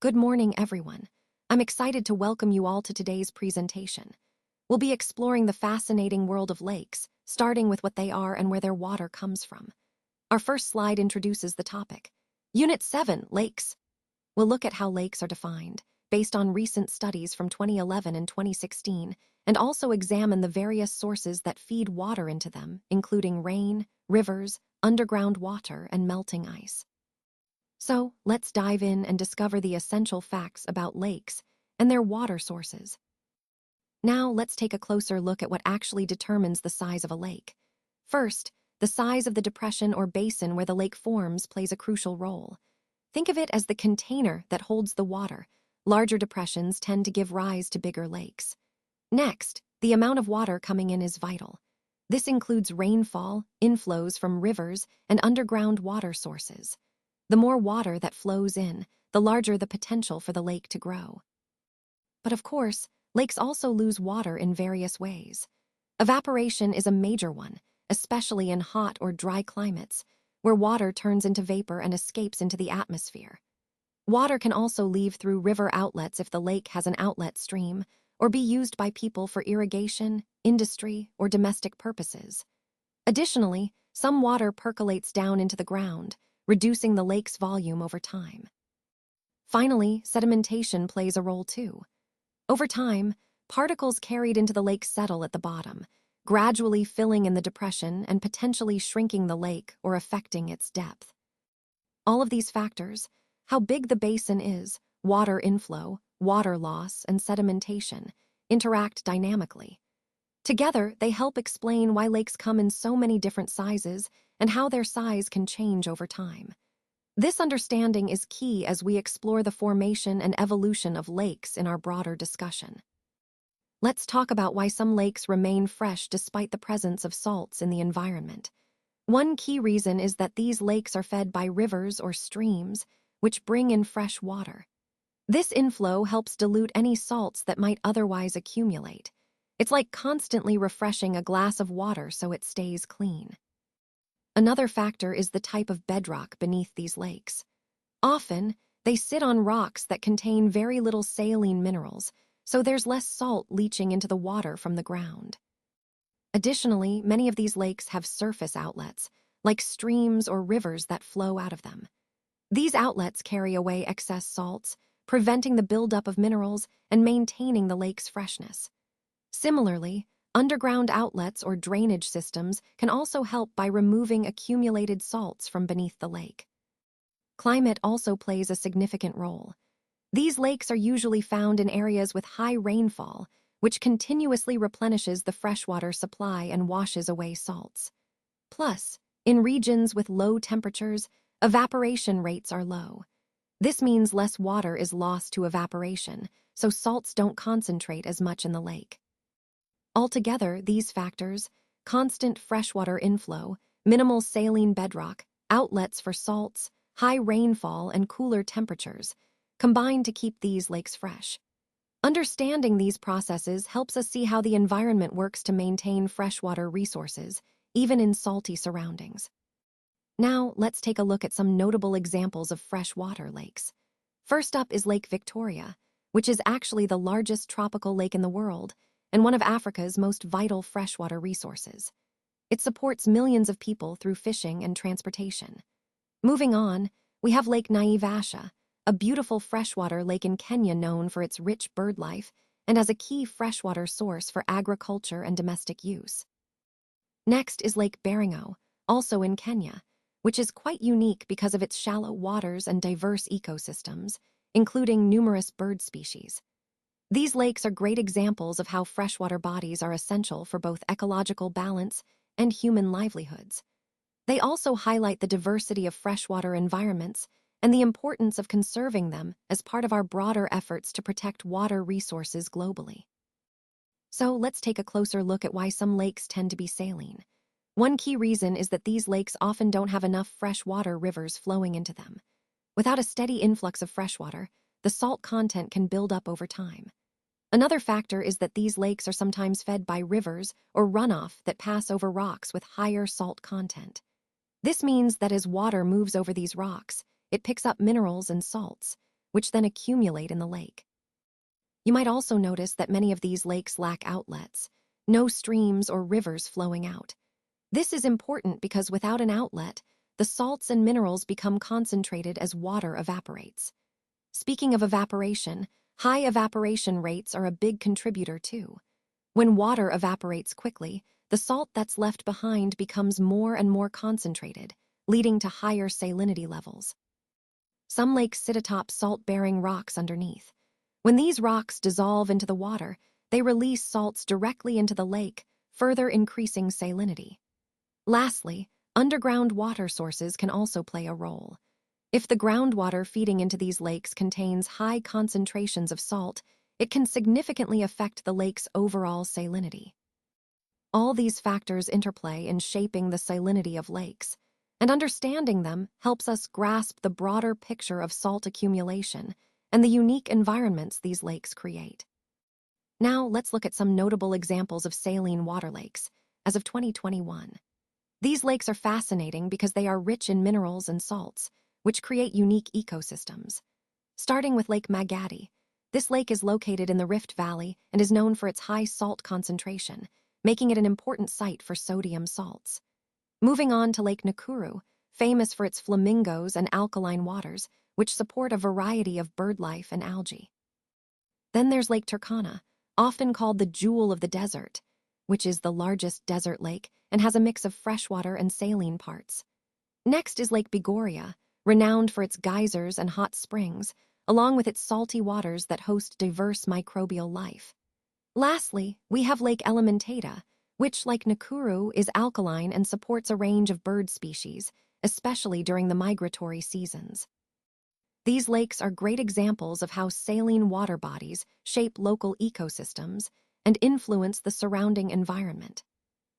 Good morning, everyone. I'm excited to welcome you all to today's presentation. We'll be exploring the fascinating world of lakes, starting with what they are and where their water comes from. Our first slide introduces the topic. Unit 7, Lakes. We'll look at how lakes are defined, based on recent studies from 2011 and 2016, and also examine the various sources that feed water into them, including rain, rivers, underground water, and melting ice. So, let's dive in and discover the essential facts about lakes and their water sources. Now, let's take a closer look at what actually determines the size of a lake. First, the size of the depression or basin where the lake forms plays a crucial role. Think of it as the container that holds the water. Larger depressions tend to give rise to bigger lakes. Next, the amount of water coming in is vital. This includes rainfall, inflows from rivers, and underground water sources. The more water that flows in, the larger the potential for the lake to grow. But of course, lakes also lose water in various ways. Evaporation is a major one, especially in hot or dry climates, where water turns into vapor and escapes into the atmosphere. Water can also leave through river outlets if the lake has an outlet stream, or be used by people for irrigation, industry, or domestic purposes. Additionally, some water percolates down into the ground, reducing the lake's volume over time. Finally, sedimentation plays a role too. Over time, particles carried into the lake settle at the bottom, gradually filling in the depression and potentially shrinking the lake or affecting its depth. All of these factors, how big the basin is, water inflow, water loss, and sedimentation, interact dynamically. Together, they help explain why lakes come in so many different sizes and how their size can change over time. This understanding is key as we explore the formation and evolution of lakes in our broader discussion. Let's talk about why some lakes remain fresh despite the presence of salts in the environment. One key reason is that these lakes are fed by rivers or streams, which bring in fresh water. This inflow helps dilute any salts that might otherwise accumulate. It's like constantly refreshing a glass of water so it stays clean. Another factor is the type of bedrock beneath these lakes. Often, they sit on rocks that contain very little saline minerals, so there's less salt leaching into the water from the ground. Additionally, many of these lakes have surface outlets, like streams or rivers that flow out of them. These outlets carry away excess salts, preventing the buildup of minerals and maintaining the lake's freshness. Similarly, underground outlets or drainage systems can also help by removing accumulated salts from beneath the lake. Climate also plays a significant role. These lakes are usually found in areas with high rainfall, which continuously replenishes the freshwater supply and washes away salts. Plus, in regions with low temperatures, evaporation rates are low. This means less water is lost to evaporation, so salts don't concentrate as much in the lake. Altogether, these factors, constant freshwater inflow, minimal saline bedrock, outlets for salts, high rainfall, and cooler temperatures, combine to keep these lakes fresh. Understanding these processes helps us see how the environment works to maintain freshwater resources, even in salty surroundings. Now, let's take a look at some notable examples of freshwater lakes. First up is Lake Victoria, which is actually the largest tropical lake in the world, and one of Africa's most vital freshwater resources. It supports millions of people through fishing and transportation. Moving on, we have Lake Naivasha, a beautiful freshwater lake in Kenya known for its rich bird life and as a key freshwater source for agriculture and domestic use. Next is Lake Baringo, also in Kenya, which is quite unique because of its shallow waters and diverse ecosystems, including numerous bird species. These lakes are great examples of how freshwater bodies are essential for both ecological balance and human livelihoods. They also highlight the diversity of freshwater environments and the importance of conserving them as part of our broader efforts to protect water resources globally. So let's take a closer look at why some lakes tend to be saline. One key reason is that these lakes often don't have enough freshwater rivers flowing into them. Without a steady influx of freshwater, the salt content can build up over time. Another factor is that these lakes are sometimes fed by rivers or runoff that pass over rocks with higher salt content. This means that as water moves over these rocks, it picks up minerals and salts, which then accumulate in the lake. You might also notice that many of these lakes lack outlets, no streams or rivers flowing out. This is important because without an outlet, the salts and minerals become concentrated as water evaporates. Speaking of evaporation, high evaporation rates are a big contributor too. When water evaporates quickly, the salt that's left behind becomes more and more concentrated, leading to higher salinity levels. Some lakes sit atop salt-bearing rocks underneath. When these rocks dissolve into the water, they release salts directly into the lake, further increasing salinity. Lastly, underground water sources can also play a role. If the groundwater feeding into these lakes contains high concentrations of salt, it can significantly affect the lake's overall salinity. All these factors interplay in shaping the salinity of lakes, and understanding them helps us grasp the broader picture of salt accumulation and the unique environments these lakes create. Now, let's look at some notable examples of saline water lakes as of 2021. These lakes are fascinating because they are rich in minerals and salts, which create unique ecosystems. Starting with Lake Magadi, this lake is located in the Rift Valley and is known for its high salt concentration, making it an important site for sodium salts. Moving on to Lake Nakuru, famous for its flamingos and alkaline waters, which support a variety of bird life and algae. Then there's Lake Turkana, often called the Jewel of the Desert, which is the largest desert lake and has a mix of freshwater and saline parts. Next is Lake Bigoria, renowned for its geysers and hot springs, along with its salty waters that host diverse microbial life. Lastly, we have Lake Elementaita, which, like Nakuru, is alkaline and supports a range of bird species, especially during the migratory seasons. These lakes are great examples of how saline water bodies shape local ecosystems and influence the surrounding environment.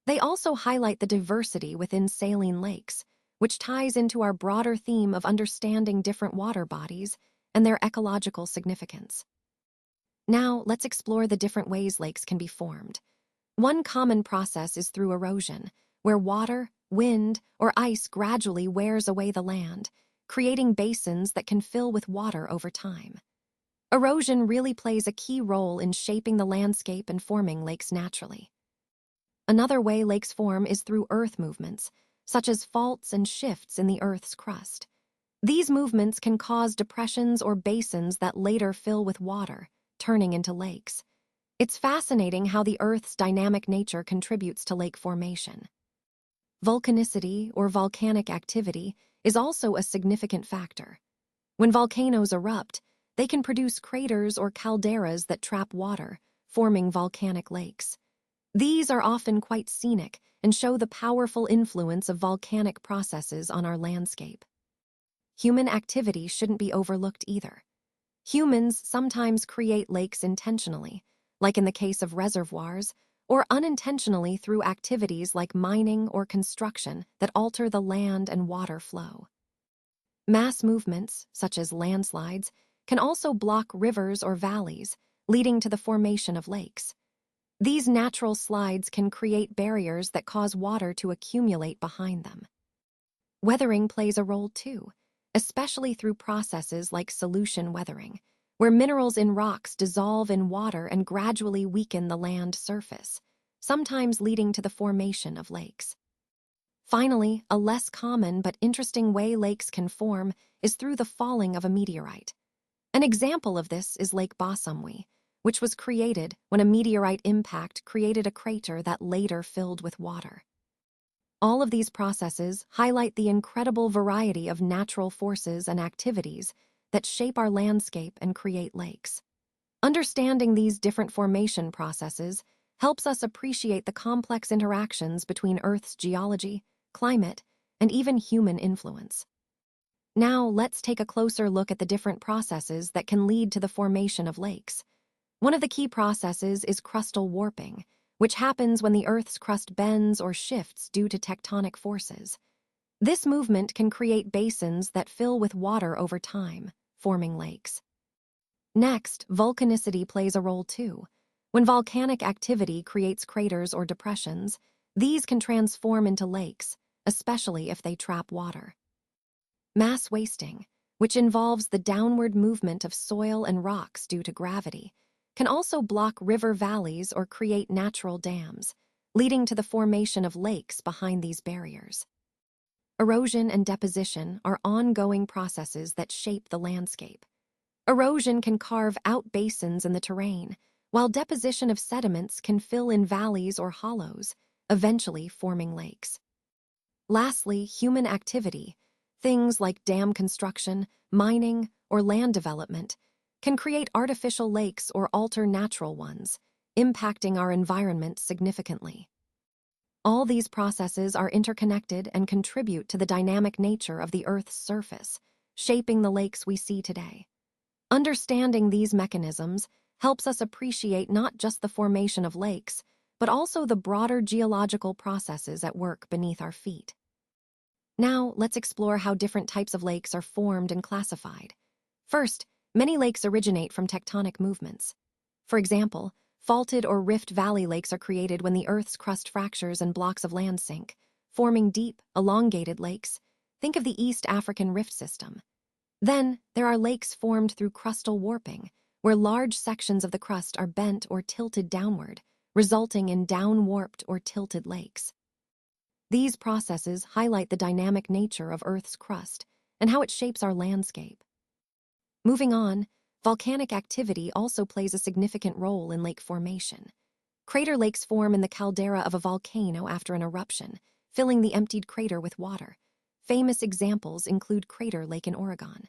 They also highlight the diversity within saline lakes, which ties into our broader theme of understanding different water bodies and their ecological significance. Now, let's explore the different ways lakes can be formed. One common process is through erosion, where water, wind, or ice gradually wears away the land, creating basins that can fill with water over time. Erosion really plays a key role in shaping the landscape and forming lakes naturally. Another way lakes form is through earth movements, such as faults and shifts in the Earth's crust. These movements can cause depressions or basins that later fill with water, turning into lakes. It's fascinating how the Earth's dynamic nature contributes to lake formation. Volcanicity, or volcanic activity, is also a significant factor. When volcanoes erupt, they can produce craters or calderas that trap water, forming volcanic lakes. These are often quite scenic and show the powerful influence of volcanic processes on our landscape. Human activity shouldn't be overlooked either. Humans sometimes create lakes intentionally, like in the case of reservoirs, or unintentionally through activities like mining or construction that alter the land and water flow. Mass movements, such as landslides, can also block rivers or valleys, leading to the formation of lakes. These natural slides can create barriers that cause water to accumulate behind them. Weathering plays a role too, especially through processes like solution weathering, where minerals in rocks dissolve in water and gradually weaken the land surface, sometimes leading to the formation of lakes. Finally, a less common but interesting way lakes can form is through the falling of a meteorite. An example of this is Lake Bosamwi, which was created when a meteorite impact created a crater that later filled with water. All of these processes highlight the incredible variety of natural forces and activities that shape our landscape and create lakes. Understanding these different formation processes helps us appreciate the complex interactions between Earth's geology, climate, and even human influence. Now, let's take a closer look at the different processes that can lead to the formation of lakes. One of the key processes is crustal warping, which happens when the Earth's crust bends or shifts due to tectonic forces. This movement can create basins that fill with water over time, forming lakes. Next, volcanicity plays a role too. When volcanic activity creates craters or depressions, these can transform into lakes, especially if they trap water. Mass wasting, which involves the downward movement of soil and rocks due to gravity, can also block river valleys or create natural dams, leading to the formation of lakes behind these barriers. Erosion and deposition are ongoing processes that shape the landscape. Erosion can carve out basins in the terrain, while deposition of sediments can fill in valleys or hollows, eventually forming lakes. Lastly, human activity, things like dam construction, mining, or land development, can create artificial lakes or alter natural ones, impacting our environment significantly. All these processes are interconnected and contribute to the dynamic nature of the Earth's surface, shaping the lakes we see today. Understanding these mechanisms helps us appreciate not just the formation of lakes, but also the broader geological processes at work beneath our feet. Now, let's explore how different types of lakes are formed and classified. First, many lakes originate from tectonic movements. For example, faulted or rift valley lakes are created when the Earth's crust fractures and blocks of land sink, forming deep, elongated lakes. Think of the East African Rift System. Then, there are lakes formed through crustal warping, where large sections of the crust are bent or tilted downward, resulting in down-warped or tilted lakes. These processes highlight the dynamic nature of Earth's crust and how it shapes our landscape. Moving on, volcanic activity also plays a significant role in lake formation. Crater lakes form in the caldera of a volcano after an eruption, filling the emptied crater with water. Famous examples include Crater Lake in Oregon.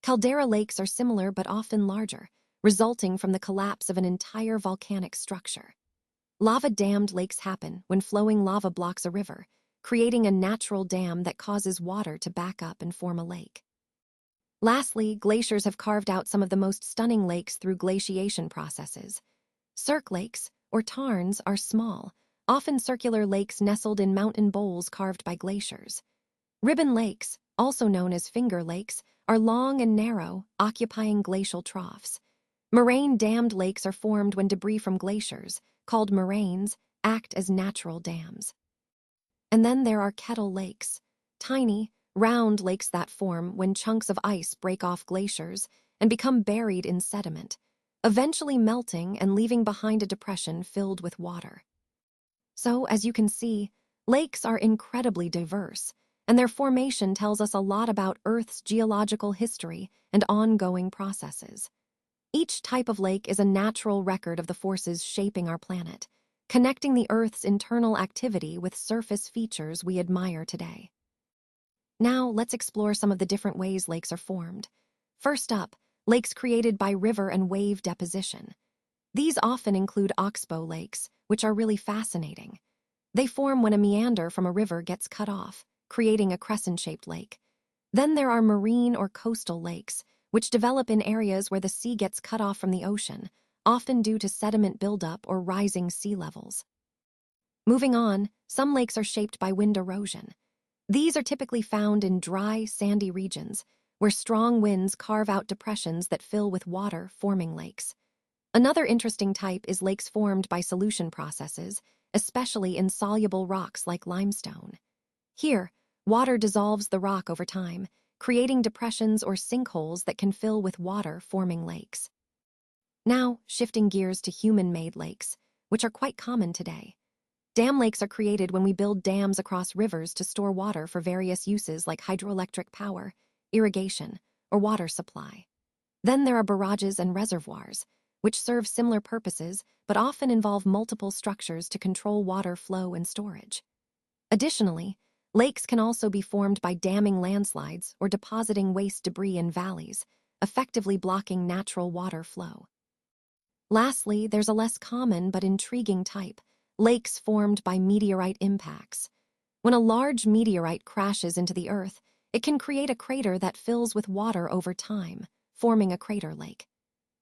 Caldera lakes are similar but often larger, resulting from the collapse of an entire volcanic structure. Lava-dammed lakes happen when flowing lava blocks a river, creating a natural dam that causes water to back up and form a lake. Lastly, glaciers have carved out some of the most stunning lakes through glaciation processes. Cirque lakes, or tarns, are small, often circular lakes nestled in mountain bowls carved by glaciers. Ribbon lakes, also known as finger lakes, are long and narrow, occupying glacial troughs. Moraine-dammed lakes are formed when debris from glaciers, called moraines, act as natural dams. And then there are kettle lakes, tiny, round lakes that form when chunks of ice break off glaciers and become buried in sediment, eventually melting and leaving behind a depression filled with water. So, as you can see, lakes are incredibly diverse, and their formation tells us a lot about Earth's geological history and ongoing processes. Each type of lake is a natural record of the forces shaping our planet, connecting the Earth's internal activity with surface features we admire today. Now, let's explore some of the different ways lakes are formed. First up, lakes created by river and wave deposition. These often include oxbow lakes, which are really fascinating. They form when a meander from a river gets cut off, creating a crescent-shaped lake. Then there are marine or coastal lakes, which develop in areas where the sea gets cut off from the ocean, often due to sediment buildup or rising sea levels. Moving on, some lakes are shaped by wind erosion. These are typically found in dry, sandy regions, where strong winds carve out depressions that fill with water, forming lakes. Another interesting type is lakes formed by solution processes, especially in soluble rocks like limestone. Here, water dissolves the rock over time, creating depressions or sinkholes that can fill with water, forming lakes. Now, shifting gears to human-made lakes, which are quite common today. Dam lakes are created when we build dams across rivers to store water for various uses like hydroelectric power, irrigation, or water supply. Then there are barrages and reservoirs, which serve similar purposes but often involve multiple structures to control water flow and storage. Additionally, lakes can also be formed by damming landslides or depositing waste debris in valleys, effectively blocking natural water flow. Lastly, there's a less common but intriguing type, lakes formed by meteorite impacts. When a large meteorite crashes into the Earth, it can create a crater that fills with water over time, forming a crater lake.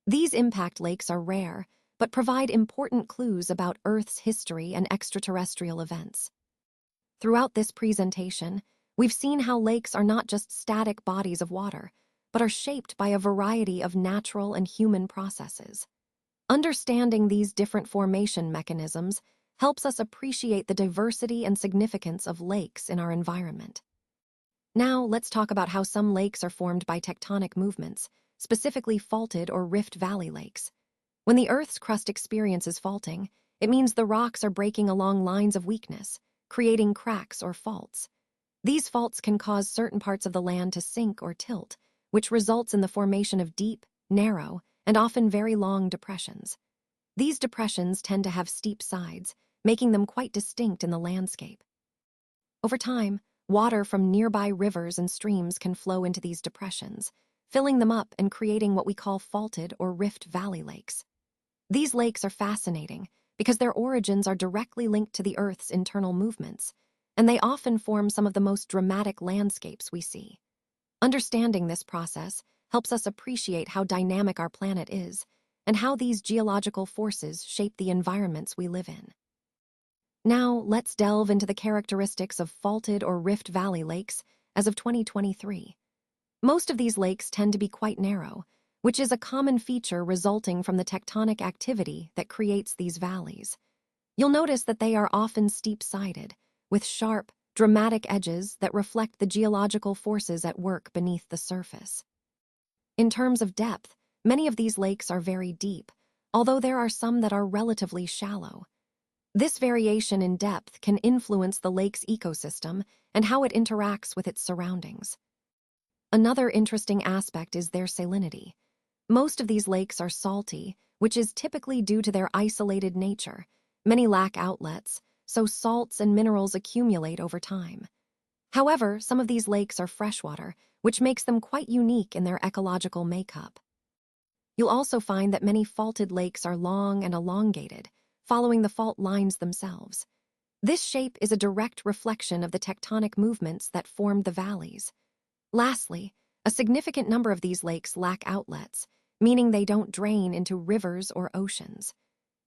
These impact lakes are rare, but provide important clues about Earth's history and extraterrestrial events. Throughout this presentation, we've seen how lakes are not just static bodies of water, but are shaped by a variety of natural and human processes. Understanding these different formation mechanisms helps us appreciate the diversity and significance of lakes in our environment. Now, let's talk about how some lakes are formed by tectonic movements, specifically faulted or rift valley lakes. When the Earth's crust experiences faulting, it means the rocks are breaking along lines of weakness, creating cracks or faults. These faults can cause certain parts of the land to sink or tilt, which results in the formation of deep, narrow, and often very long depressions. These depressions tend to have steep sides, making them quite distinct in the landscape. Over time, water from nearby rivers and streams can flow into these depressions, filling them up and creating what we call faulted or rift valley lakes. These lakes are fascinating because their origins are directly linked to the Earth's internal movements, and they often form some of the most dramatic landscapes we see. Understanding this process helps us appreciate how dynamic our planet is and how these geological forces shape the environments we live in. Now, let's delve into the characteristics of faulted or rift valley lakes as of 2023. Most of these lakes tend to be quite narrow, which is a common feature resulting from the tectonic activity that creates these valleys. You'll notice that they are often steep-sided, with sharp, dramatic edges that reflect the geological forces at work beneath the surface. In terms of depth, many of these lakes are very deep, although there are some that are relatively shallow. This variation in depth can influence the lake's ecosystem and how it interacts with its surroundings. Another interesting aspect is their salinity. Most of these lakes are salty, which is typically due to their isolated nature. Many lack outlets, so salts and minerals accumulate over time. However, some of these lakes are freshwater, which makes them quite unique in their ecological makeup. You'll also find that many faulted lakes are long and elongated, following the fault lines themselves. This shape is a direct reflection of the tectonic movements that formed the valleys. Lastly, a significant number of these lakes lack outlets, meaning they don't drain into rivers or oceans.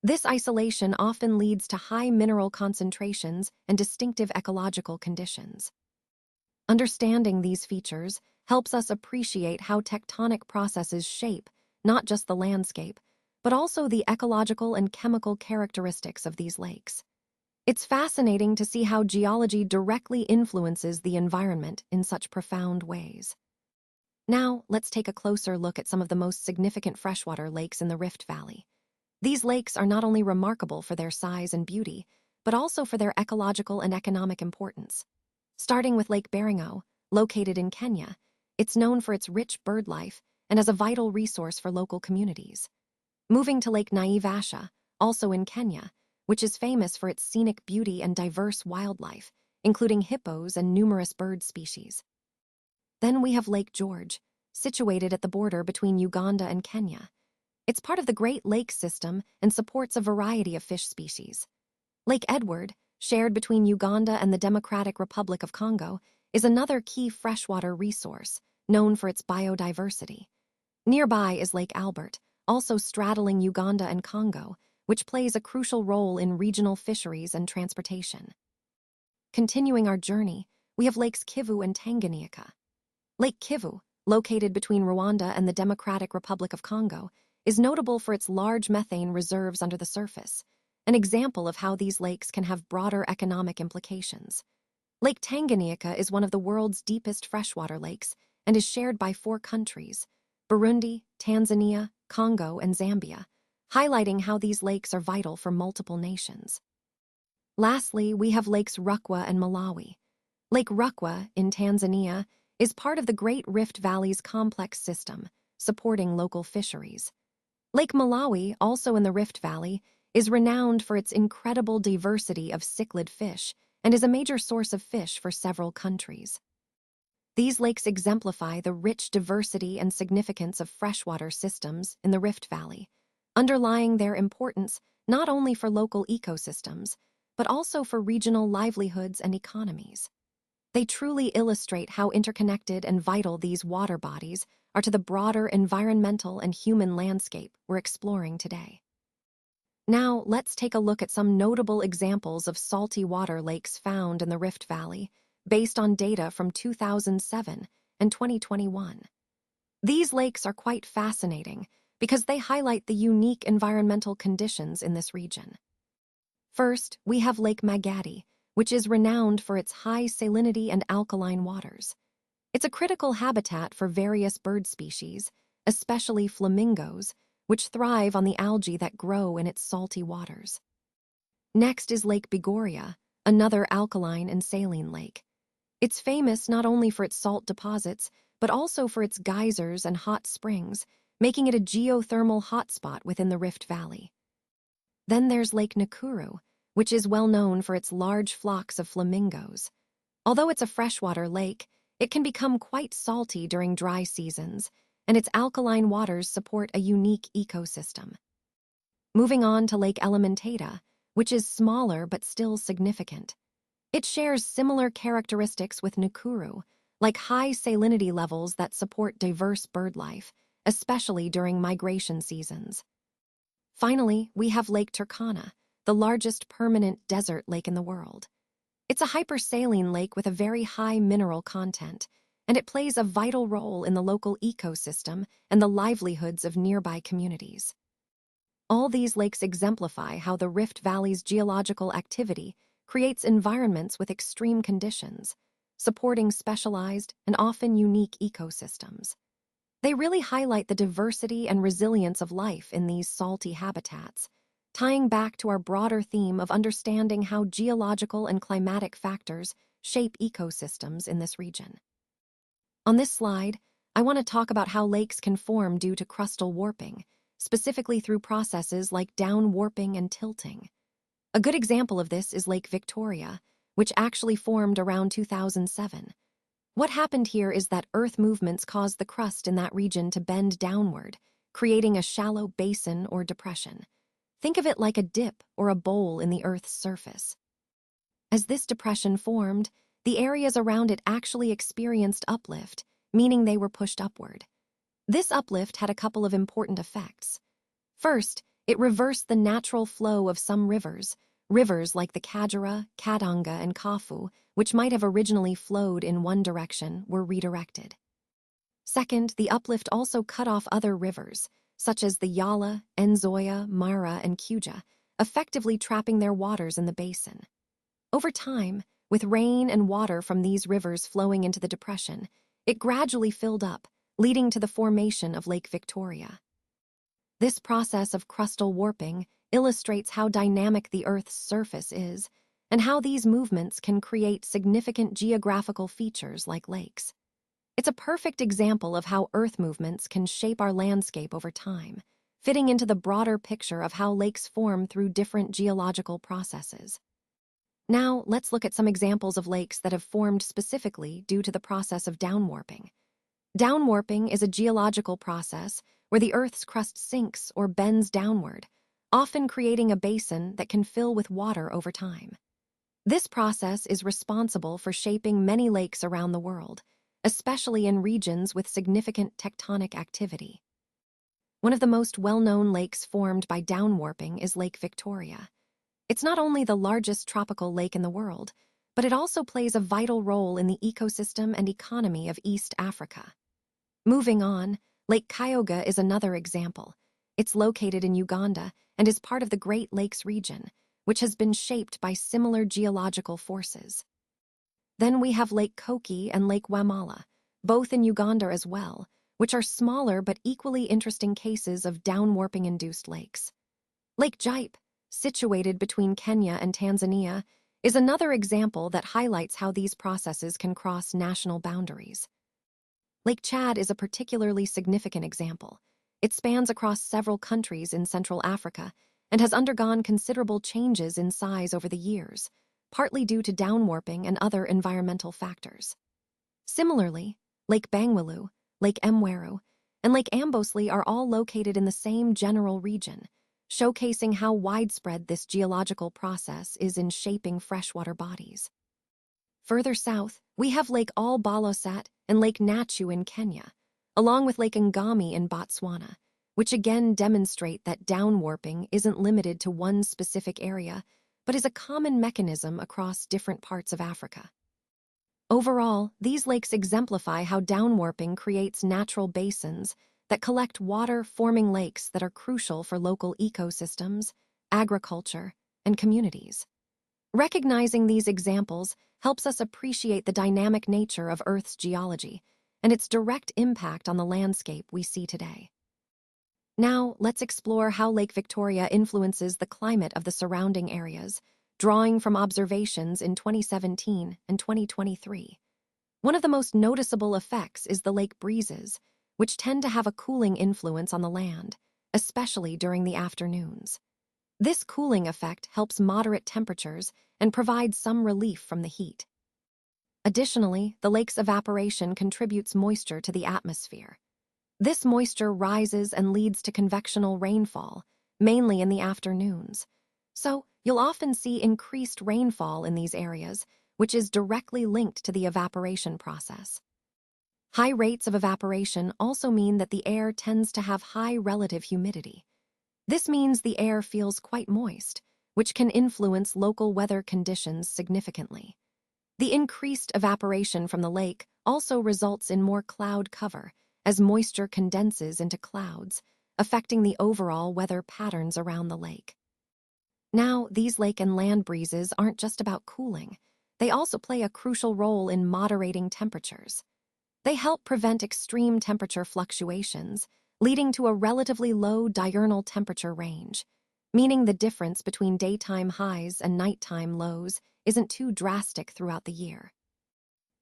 This isolation often leads to high mineral concentrations and distinctive ecological conditions. Understanding these features helps us appreciate how tectonic processes shape not just the landscape, but also the ecological and chemical characteristics of these lakes. It's fascinating to see how geology directly influences the environment in such profound ways. Now, let's take a closer look at some of the most significant freshwater lakes in the Rift Valley. These lakes are not only remarkable for their size and beauty, but also for their ecological and economic importance. Starting with Lake Baringo, located in Kenya, it's known for its rich bird life and as a vital resource for local communities. Moving to Lake Naivasha, also in Kenya, which is famous for its scenic beauty and diverse wildlife, including hippos and numerous bird species. Then we have Lake George, situated at the border between Uganda and Kenya. It's part of the Great Lakes system and supports a variety of fish species. Lake Edward, shared between Uganda and the Democratic Republic of Congo, is another key freshwater resource, known for its biodiversity. Nearby is Lake Albert, also straddling Uganda and Congo, which plays a crucial role in regional fisheries and transportation. Continuing our journey, we have Lakes Kivu and Tanganyika. Lake Kivu, located between Rwanda and the Democratic Republic of Congo, is notable for its large methane reserves under the surface, an example of how these lakes can have broader economic implications. Lake Tanganyika is one of the world's deepest freshwater lakes and is shared by 4 countries, Burundi, Tanzania, Congo, and Zambia, highlighting how these lakes are vital for multiple nations. Lastly, we have Lakes Rukwa and Malawi. Lake Rukwa, in Tanzania, is part of the Great Rift Valley's complex system, supporting local fisheries. Lake Malawi, also in the Rift Valley, is renowned for its incredible diversity of cichlid fish and is a major source of fish for several countries. These lakes exemplify the rich diversity and significance of freshwater systems in the Rift Valley, underlying their importance not only for local ecosystems, but also for regional livelihoods and economies. They truly illustrate how interconnected and vital these water bodies are to the broader environmental and human landscape we're exploring today. Now, let's take a look at some notable examples of salty water lakes found in the Rift Valley, based on data from 2007 and 2021. These lakes are quite fascinating because they highlight the unique environmental conditions in this region. First, we have Lake Magadi, which is renowned for its high salinity and alkaline waters. It's a critical habitat for various bird species, especially flamingos, which thrive on the algae that grow in its salty waters. Next is Lake Bigoria, another alkaline and saline lake. It's famous not only for its salt deposits, but also for its geysers and hot springs, making it a geothermal hotspot within the Rift Valley. Then there's Lake Nakuru, which is well known for its large flocks of flamingos. Although it's a freshwater lake, it can become quite salty during dry seasons, and its alkaline waters support a unique ecosystem. Moving on to Lake Elementaita, which is smaller but still significant. It shares similar characteristics with Nakuru, like high salinity levels that support diverse bird life, especially during migration seasons. Finally, we have Lake Turkana, the largest permanent desert lake in the world. It's a hypersaline lake with a very high mineral content, and it plays a vital role in the local ecosystem and the livelihoods of nearby communities. All these lakes exemplify how the Rift Valley's geological activity creates environments with extreme conditions, supporting specialized and often unique ecosystems. They really highlight the diversity and resilience of life in these salty habitats, tying back to our broader theme of understanding how geological and climatic factors shape ecosystems in this region. On this slide, I want to talk about how lakes can form due to crustal warping, specifically through processes like down warping and tilting. A good example of this is Lake Victoria, which actually formed around 2007. What happened here is that Earth movements caused the crust in that region to bend downward, creating a shallow basin or depression. Think of it like a dip or a bowl in the Earth's surface. As this depression formed, the areas around it actually experienced uplift, meaning they were pushed upward. This uplift had a couple of important effects. First, it reversed the natural flow of some rivers like the Caldera, Katanga, and Kafu, which might have originally flowed in one direction, were redirected. Second, the uplift also cut off other rivers, such as the Yala, Nzoia, Mara, and Kuja, effectively trapping their waters in the basin. Over time, with rain and water from these rivers flowing into the depression, it gradually filled up, leading to the formation of Lake Victoria. This process of crustal warping illustrates how dynamic the Earth's surface is and how these movements can create significant geographical features like lakes. It's a perfect example of how Earth movements can shape our landscape over time, fitting into the broader picture of how lakes form through different geological processes. Now, let's look at some examples of lakes that have formed specifically due to the process of downwarping. Downwarping is a geological process where the Earth's crust sinks or bends downward, often creating a basin that can fill with water over time. This process is responsible for shaping many lakes around the world, especially in regions with significant tectonic activity. One of the most well-known lakes formed by downwarping is Lake Victoria. It's not only the largest tropical lake in the world, but it also plays a vital role in the ecosystem and economy of East Africa. Moving on, Lake Kyoga is another example. It's located in Uganda and is part of the Great Lakes region, which has been shaped by similar geological forces. Then we have Lake Koki and Lake Wamala, both in Uganda as well, which are smaller but equally interesting cases of downwarping-induced lakes. Lake Jaipe, situated between Kenya and Tanzania, is another example that highlights how these processes can cross national boundaries. Lake Chad is a particularly significant example. It spans across several countries in Central Africa and has undergone considerable changes in size over the years, partly due to downwarping and other environmental factors. Similarly, Lake Bangweulu, Lake Mweru, and Lake Amboseli are all located in the same general region, showcasing how widespread this geological process is in shaping freshwater bodies. Further south, we have Lake Al-Balosat and Lake Nachu in Kenya, along with Lake Ngami in Botswana, which again demonstrate that downwarping isn't limited to one specific area, but is a common mechanism across different parts of Africa. Overall, these lakes exemplify how downwarping creates natural basins that collect water, forming lakes that are crucial for local ecosystems, agriculture, and communities. Recognizing these examples helps us appreciate the dynamic nature of Earth's geology and its direct impact on the landscape we see today. Now, let's explore how Lake Victoria influences the climate of the surrounding areas, drawing from observations in 2017 and 2023. One of the most noticeable effects is the lake breezes, which tend to have a cooling influence on the land, especially during the afternoons. This cooling effect helps moderate temperatures and provides some relief from the heat. Additionally, the lake's evaporation contributes moisture to the atmosphere. This moisture rises and leads to convectional rainfall, mainly in the afternoons. So, you'll often see increased rainfall in these areas, which is directly linked to the evaporation process. High rates of evaporation also mean that the air tends to have high relative humidity. This means the air feels quite moist, which can influence local weather conditions significantly. The increased evaporation from the lake also results in more cloud cover, as moisture condenses into clouds, affecting the overall weather patterns around the lake. Now, these lake and land breezes aren't just about cooling. They also play a crucial role in moderating temperatures. They help prevent extreme temperature fluctuations, leading to a relatively low diurnal temperature range, meaning the difference between daytime highs and nighttime lows isn't too drastic throughout the year.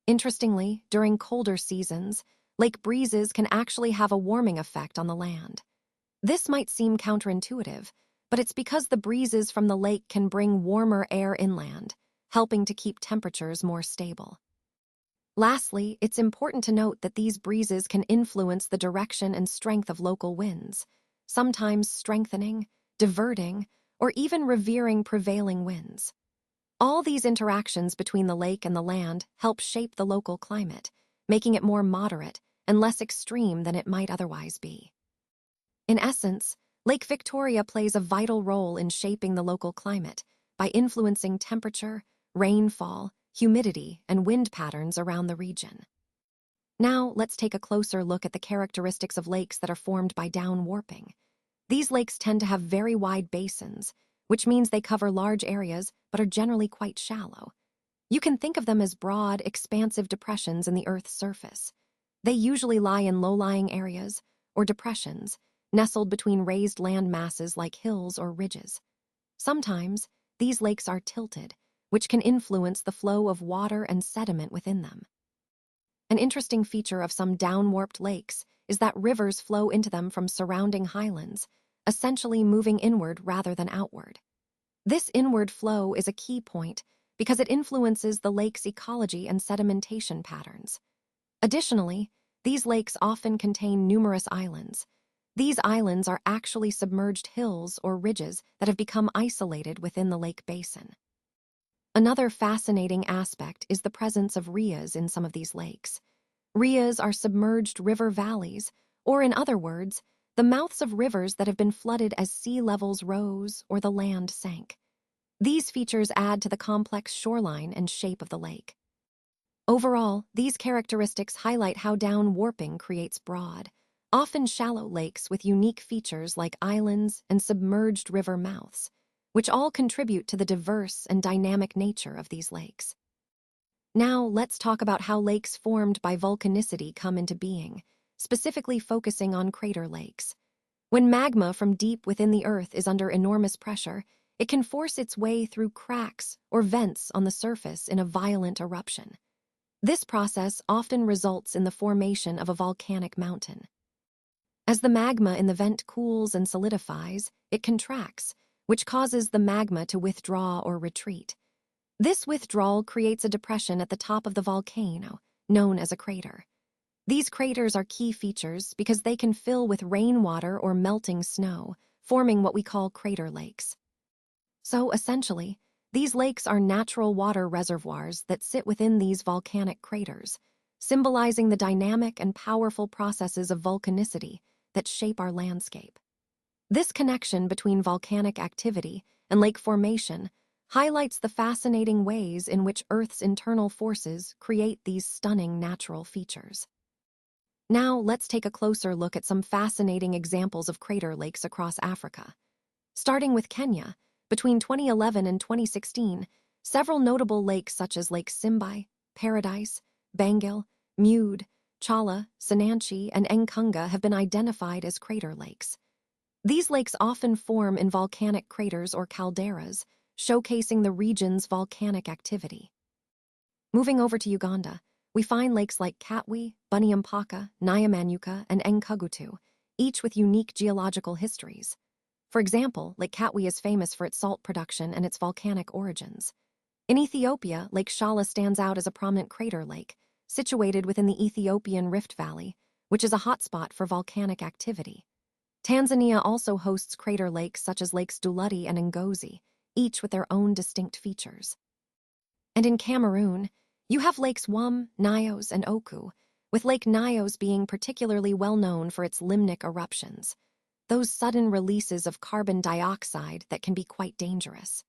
Interestingly, during colder seasons, lake breezes can actually have a warming effect on the land. This might seem counterintuitive, but it's because the breezes from the lake can bring warmer air inland, helping to keep temperatures more stable. Lastly, it's important to note that these breezes can influence the direction and strength of local winds, sometimes strengthening, diverting, or even reversing prevailing winds. All these interactions between the lake and the land help shape the local climate, making it more moderate and less extreme than it might otherwise be. In essence, Lake Victoria plays a vital role in shaping the local climate by influencing temperature, rainfall, humidity, and wind patterns around the region. Now, let's take a closer look at the characteristics of lakes that are formed by downwarping. These lakes tend to have very wide basins, which means they cover large areas but are generally quite shallow. You can think of them as broad, expansive depressions in the Earth's surface. They usually lie in low-lying areas, or depressions, nestled between raised land masses like hills or ridges. Sometimes, these lakes are tilted, which can influence the flow of water and sediment within them. An interesting feature of some downwarped lakes is that rivers flow into them from surrounding highlands, essentially moving inward rather than outward. This inward flow is a key point because it influences the lake's ecology and sedimentation patterns. Additionally, these lakes often contain numerous islands. These islands are actually submerged hills or ridges that have become isolated within the lake basin. Another fascinating aspect is the presence of rias in some of these lakes. Rias are submerged river valleys, or in other words, the mouths of rivers that have been flooded as sea levels rose or the land sank. These features add to the complex shoreline and shape of the lake. Overall, these characteristics highlight how downwarping creates broad, often shallow lakes with unique features like islands and submerged river mouths, which all contribute to the diverse and dynamic nature of these lakes. Now, let's talk about how lakes formed by volcanicity come into being, specifically focusing on crater lakes. When magma from deep within the Earth is under enormous pressure, it can force its way through cracks or vents on the surface in a violent eruption. This process often results in the formation of a volcanic mountain. As the magma in the vent cools and solidifies, it contracts, which causes the magma to withdraw or retreat. This withdrawal creates a depression at the top of the volcano, known as a crater. These craters are key features because they can fill with rainwater or melting snow, forming what we call crater lakes. So, essentially, these lakes are natural water reservoirs that sit within these volcanic craters, symbolizing the dynamic and powerful processes of volcanicity that shape our landscape. This connection between volcanic activity and lake formation highlights the fascinating ways in which Earth's internal forces create these stunning natural features. Now, let's take a closer look at some fascinating examples of crater lakes across Africa. Starting with Kenya, between 2011 and 2016, Several notable lakes such as Lake Simbai, Paradise, Bangil, Mude, Chala, Sonachi, and Nkunga have been identified as crater lakes. These lakes often form in volcanic craters or calderas, showcasing the region's volcanic activity. Moving over to Uganda, we find lakes like Katwe, Bunyampaka, Nyamanyuka, and Nkugutu, each with unique geological histories. For example, Lake Katwe is famous for its salt production and its volcanic origins. In Ethiopia, Lake Shala stands out as a prominent crater lake, situated within the Ethiopian Rift Valley, which is a hotspot for volcanic activity. Tanzania also hosts crater lakes such as Lakes Duluti and Ngozi, each with their own distinct features. And in Cameroon, you have Lakes Wum, Nyos, and Oku, with Lake Nyos being particularly well known for its limnic eruptions, those sudden releases of carbon dioxide that can be quite dangerous.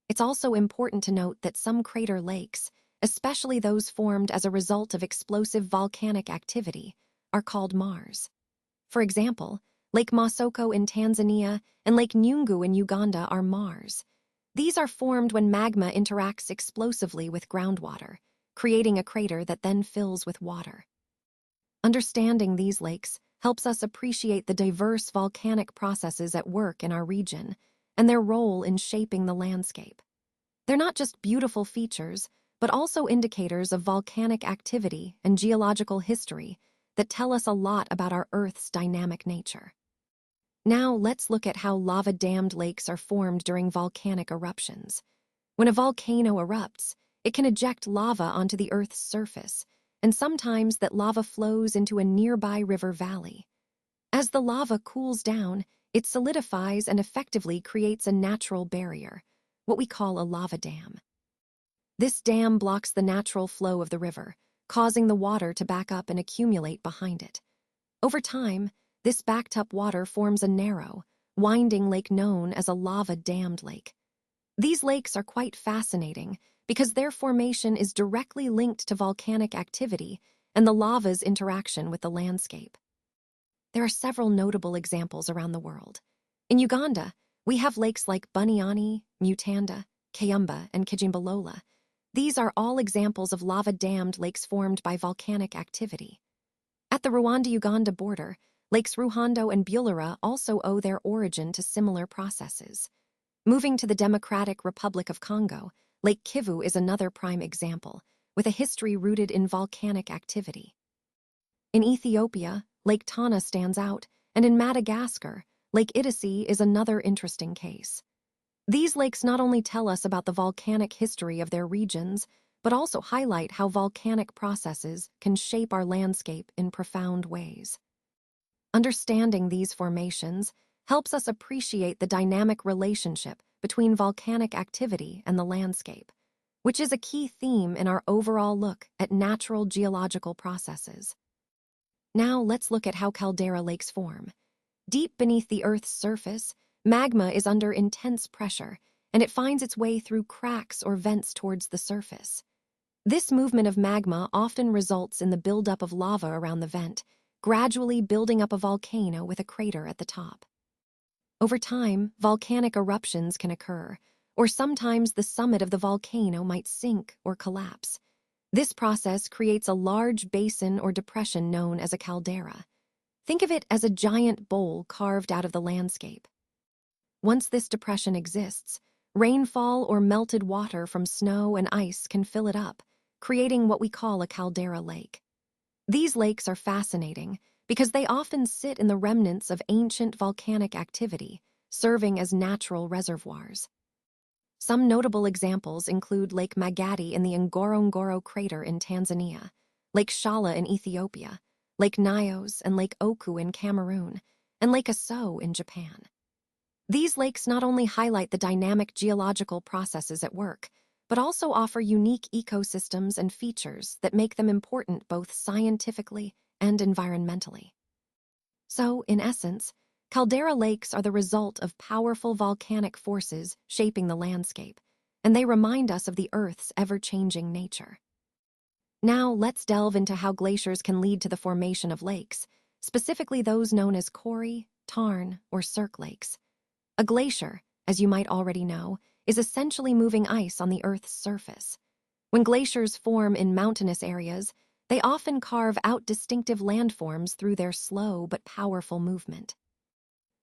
It's also important to note that some crater lakes, especially those formed as a result of explosive volcanic activity, are called maars. For example, Lake Masoko in Tanzania and Lake Nyungu in Uganda are maars. These are formed when magma interacts explosively with groundwater, creating a crater that then fills with water. Understanding these lakes helps us appreciate the diverse volcanic processes at work in our region and their role in shaping the landscape. They're not just beautiful features, but also indicators of volcanic activity and geological history that tell us a lot about our Earth's dynamic nature. Now let's look at how lava-dammed lakes are formed during volcanic eruptions. When a volcano erupts, it can eject lava onto the Earth's surface, and sometimes that lava flows into a nearby river valley. As the lava cools down, it solidifies and effectively creates a natural barrier, what we call a lava dam. This dam blocks the natural flow of the river, causing the water to back up and accumulate behind it. Over time, this backed-up water forms a narrow, winding lake known as a lava-dammed lake. These lakes are quite fascinating because their formation is directly linked to volcanic activity and the lava's interaction with the landscape. There are several notable examples around the world. In Uganda, we have lakes like Buniani, Mutanda, Kayumba, and Kijimbolola. These are all examples of lava-dammed lakes formed by volcanic activity. At the Rwanda-Uganda border, Lakes Ruhondo and Bulura also owe their origin to similar processes. Moving to the Democratic Republic of Congo, Lake Kivu is another prime example, with a history rooted in volcanic activity. In Ethiopia, Lake Tana stands out, and in Madagascar, Lake Idisi is another interesting case. These lakes not only tell us about the volcanic history of their regions, but also highlight how volcanic processes can shape our landscape in profound ways. Understanding these formations helps us appreciate the dynamic relationship between volcanic activity and the landscape, which is a key theme in our overall look at natural geological processes. Now let's look at how caldera lakes form. Deep beneath the Earth's surface, magma is under intense pressure, and it finds its way through cracks or vents towards the surface. This movement of magma often results in the buildup of lava around the vent, gradually building up a volcano with a crater at the top. Over time, volcanic eruptions can occur, or sometimes the summit of the volcano might sink or collapse. This process creates a large basin or depression known as a caldera. Think of it as a giant bowl carved out of the landscape. Once this depression exists, rainfall or melted water from snow and ice can fill it up, creating what we call a caldera lake. These lakes are fascinating because they often sit in the remnants of ancient volcanic activity, serving as natural reservoirs. Some notable examples include Lake Magadi in the Ngorongoro crater in Tanzania, Lake Shala in Ethiopia, Lake Nyos and Lake Oku in Cameroon, and Lake Aso in Japan. These lakes not only highlight the dynamic geological processes at work, but also offer unique ecosystems and features that make them important both scientifically and environmentally. So, in essence, caldera lakes are the result of powerful volcanic forces shaping the landscape, and they remind us of the Earth's ever-changing nature. Now, let's delve into how glaciers can lead to the formation of lakes, specifically those known as Kori, Tarn, or Cirque lakes. A glacier, as you might already know, is essentially moving ice on the Earth's surface. When glaciers form in mountainous areas, they often carve out distinctive landforms through their slow but powerful movement.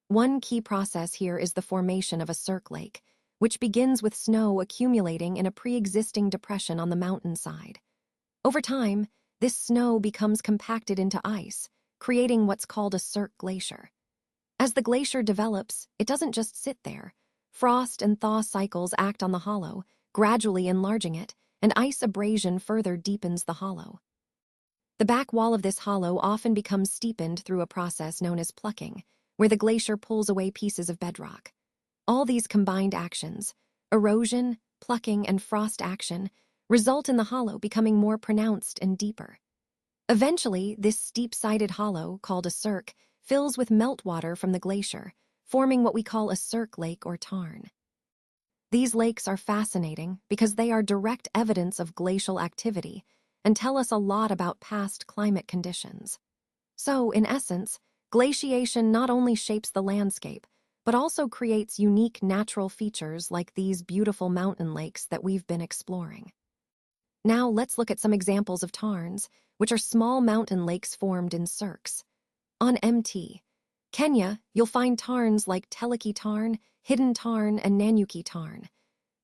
One key process here is the formation of a cirque lake, which begins with snow accumulating in a pre-existing depression on the mountainside. Over time, this snow becomes compacted into ice, creating what's called a cirque glacier. As the glacier develops, it doesn't just sit there. Frost and thaw cycles act on the hollow, gradually enlarging it, and ice abrasion further deepens the hollow. The back wall of this hollow often becomes steepened through a process known as plucking, where the glacier pulls away pieces of bedrock. All these combined actions, erosion, plucking, and frost action, result in the hollow becoming more pronounced and deeper. Eventually, this steep-sided hollow, called a cirque, fills with meltwater from the glacier, forming what we call a cirque lake or tarn. These lakes are fascinating because they are direct evidence of glacial activity and tell us a lot about past climate conditions. So, in essence, glaciation not only shapes the landscape, but also creates unique natural features like these beautiful mountain lakes that we've been exploring. Now let's look at some examples of tarns, which are small mountain lakes formed in cirques. On MT, Kenya, you'll find tarns like Teleki Tarn, Hidden Tarn, and Nanyuki Tarn.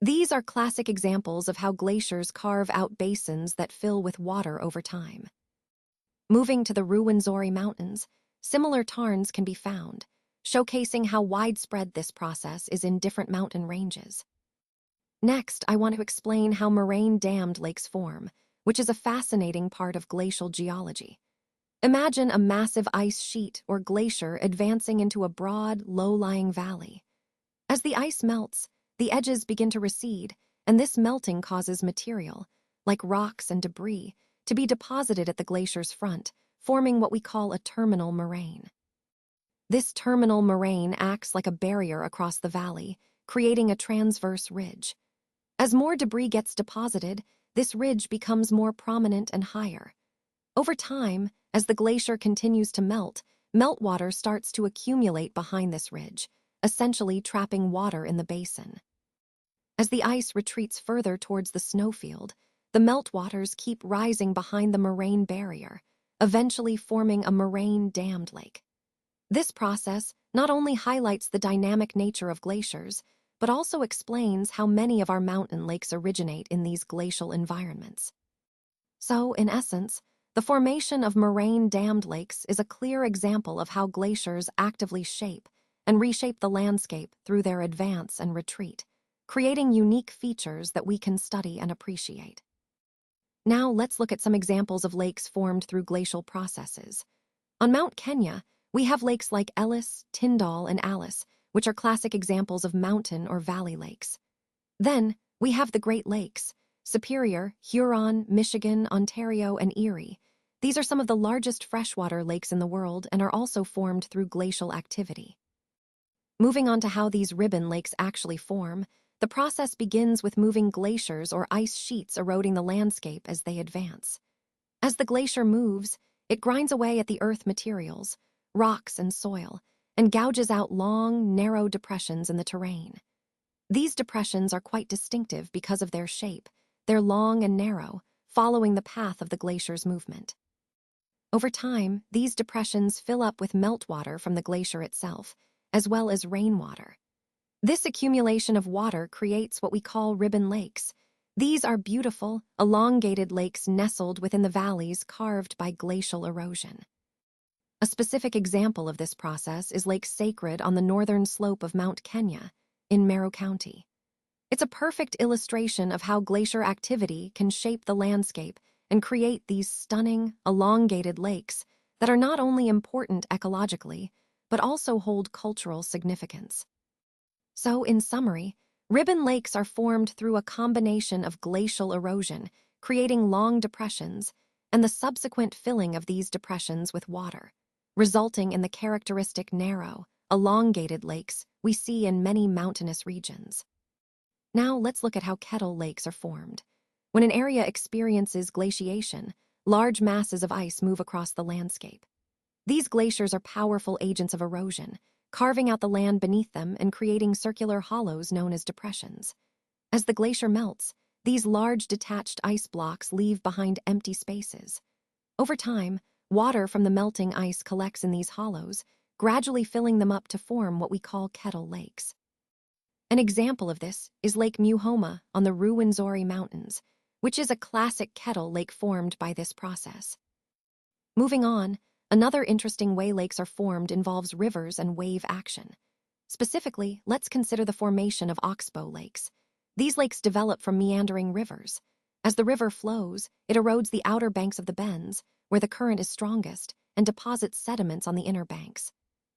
These are classic examples of how glaciers carve out basins that fill with water over time. Moving to the Ruwenzori Mountains, similar tarns can be found, showcasing how widespread this process is in different mountain ranges. Next, I want to explain how moraine-dammed lakes form, which is a fascinating part of glacial geology. Imagine a massive ice sheet or glacier advancing into a broad, low-lying valley. As the ice melts, the edges begin to recede, and this melting causes material, like rocks and debris, to be deposited at the glacier's front, forming what we call a terminal moraine. This terminal moraine acts like a barrier across the valley, creating a transverse ridge. As more debris gets deposited, this ridge becomes more prominent and higher. Over time, as the glacier continues to melt, meltwater starts to accumulate behind this ridge, essentially trapping water in the basin. As the ice retreats further towards the snowfield, the meltwaters keep rising behind the moraine barrier, eventually forming a moraine-dammed lake. This process not only highlights the dynamic nature of glaciers, but also explains how many of our mountain lakes originate in these glacial environments. So, in essence, the formation of moraine-dammed lakes is a clear example of how glaciers actively shape and reshape the landscape through their advance and retreat, creating unique features that we can study and appreciate. Now let's look at some examples of lakes formed through glacial processes. On Mount Kenya, we have lakes like Ellis, Tyndall, and Alice, which are classic examples of mountain or valley lakes. Then, we have the Great Lakes, Superior, Huron, Michigan, Ontario, and Erie. These are some of the largest freshwater lakes in the world and are also formed through glacial activity. Moving on to how these ribbon lakes actually form, the process begins with moving glaciers or ice sheets eroding the landscape as they advance. As the glacier moves, it grinds away at the earth materials, rocks and soil, and gouges out long, narrow depressions in the terrain. These depressions are quite distinctive because of their shape. They're long and narrow, following the path of the glacier's movement. Over time, these depressions fill up with meltwater from the glacier itself, as well as rainwater. This accumulation of water creates what we call ribbon lakes. These are beautiful, elongated lakes nestled within the valleys carved by glacial erosion. A specific example of this process is Lake Sacred on the northern slope of Mount Kenya in Meru County. It's a perfect illustration of how glacier activity can shape the landscape and create these stunning, elongated lakes that are not only important ecologically, but also hold cultural significance. So, in summary, ribbon lakes are formed through a combination of glacial erosion, creating long depressions, and the subsequent filling of these depressions with water, resulting in the characteristic narrow, elongated lakes we see in many mountainous regions. Now let's look at how kettle lakes are formed. When an area experiences glaciation, large masses of ice move across the landscape. These glaciers are powerful agents of erosion, carving out the land beneath them and creating circular hollows known as depressions. As the glacier melts, these large detached ice blocks leave behind empty spaces. Over time, water from the melting ice collects in these hollows, gradually filling them up to form what we call kettle lakes. An example of this is Lake Muhoma on the Ruwenzori Mountains, which is a classic kettle lake formed by this process. Moving on, another interesting way lakes are formed involves rivers and wave action. Specifically, let's consider the formation of oxbow lakes. These lakes develop from meandering rivers. As the river flows, it erodes the outer banks of the bends, where the current is strongest, and deposits sediments on the inner banks.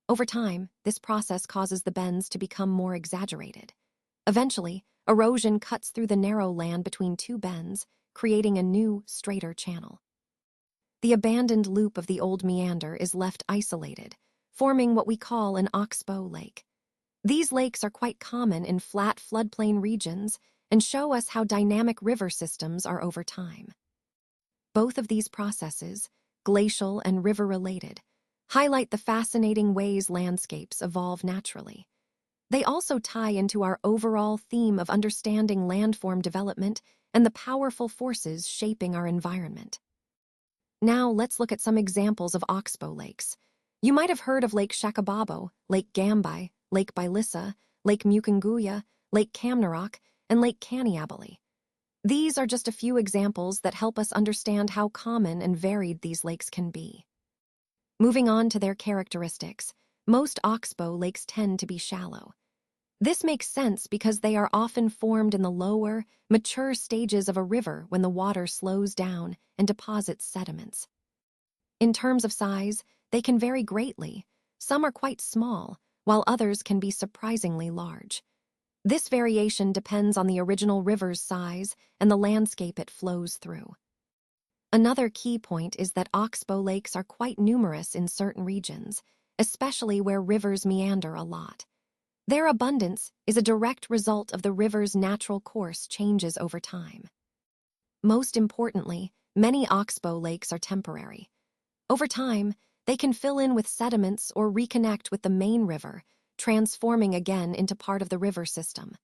Over time, this process causes the bends to become more exaggerated. Eventually, erosion cuts through the narrow land between two bends, creating a new, straighter channel. The abandoned loop of the old meander is left isolated, forming what we call an oxbow lake. These lakes are quite common in flat floodplain regions and show us how dynamic river systems are over time. Both of these processes, glacial and river-related, highlight the fascinating ways landscapes evolve naturally. They also tie into our overall theme of understanding landform development and the powerful forces shaping our environment. Now let's look at some examples of oxbow lakes. You might have heard of Lake Shakababo, Lake Gambai, Lake Bilissa, Lake Mukunguya, Lake Kamnarok, and Lake Kaniabali. These are just a few examples that help us understand how common and varied these lakes can be. Moving on to their characteristics, most oxbow lakes tend to be shallow. This makes sense because they are often formed in the lower, mature stages of a river when the water slows down and deposits sediments. In terms of size, they can vary greatly. Some are quite small, while others can be surprisingly large. This variation depends on the original river's size and the landscape it flows through. Another key point is that oxbow lakes are quite numerous in certain regions, especially where rivers meander a lot. Their abundance is a direct result of the river's natural course changes over time. Most importantly, many oxbow lakes are temporary. Over time, they can fill in with sediments or reconnect with the main river, transforming again into part of the river system.